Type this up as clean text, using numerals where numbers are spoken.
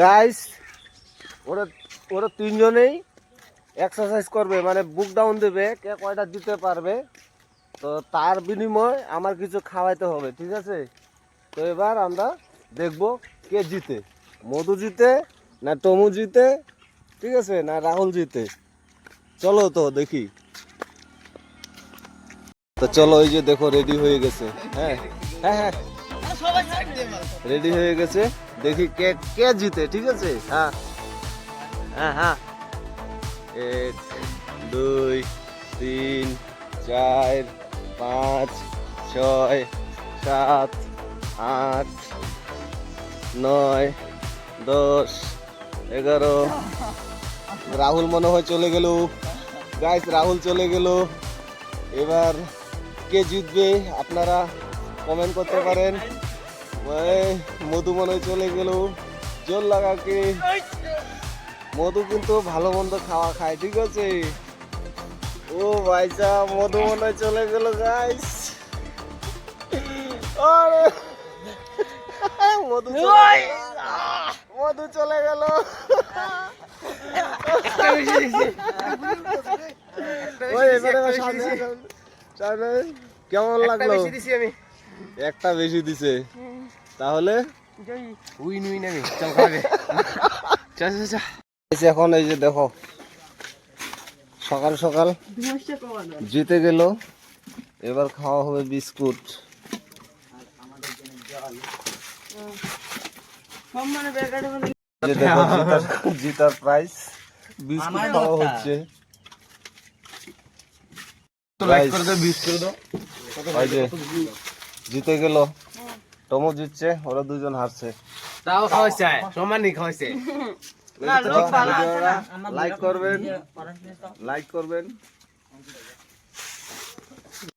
Guys ওরা ওরা তিনজনেই এক্সারসাইজ করবে, মানে বুক ডাউন দেবে কে কয়টা দিতে পারবে। তো তার বিনিময়ে আমার কিছু খাওয়াইতে হবে, ঠিক আছে? তো এবার আমরা দেখব কে জিতে, মধু জিতে না টমু জিতে, ঠিক আছে, না রাহুল জিতে। চলো তো দেখি। তো চলো, এই যে দেখো রেডি হয়ে গেছে। হ্যাঁ হ্যাঁ হ্যাঁ, রেডি হয়ে গেছে। দেখি কে কে জিতে, ঠিক আছে? হ্যাঁ হ্যাঁ হ্যাঁ, 1 2 3 4 5 6 7 8 9 10 11। রাহুল মনে হয় চলে গেল। গাইস রাহুল চলে গেল। এবার কে জিতবে আপনারা কমেন্ট করতে পারেন। মধু মনে হয় চলে গেল। জোর লাগা কে? মধু কিন্তু ভালো মন্দ খাওয়া খায়, ঠিক আছে? ও ভাইসা, মধু মনে হয় চলে গেল গাইস। মধু চলে গেল। কেমন লাগলো? একটা বেশি দিছে, তাহলে এখন এই যে দেখো সকাল সকাল জিতে গেল। এবার খাওয়া হবে বিস্কুট। জিতার প্রাইস বিস্কুট খাওয়া হচ্ছে। জিতে গেল, টমো জিতছে, ওরা দুজন হারছে। তাও খাওয়াইছে, সমানই খাওয়াইছে। লাইক করবেন।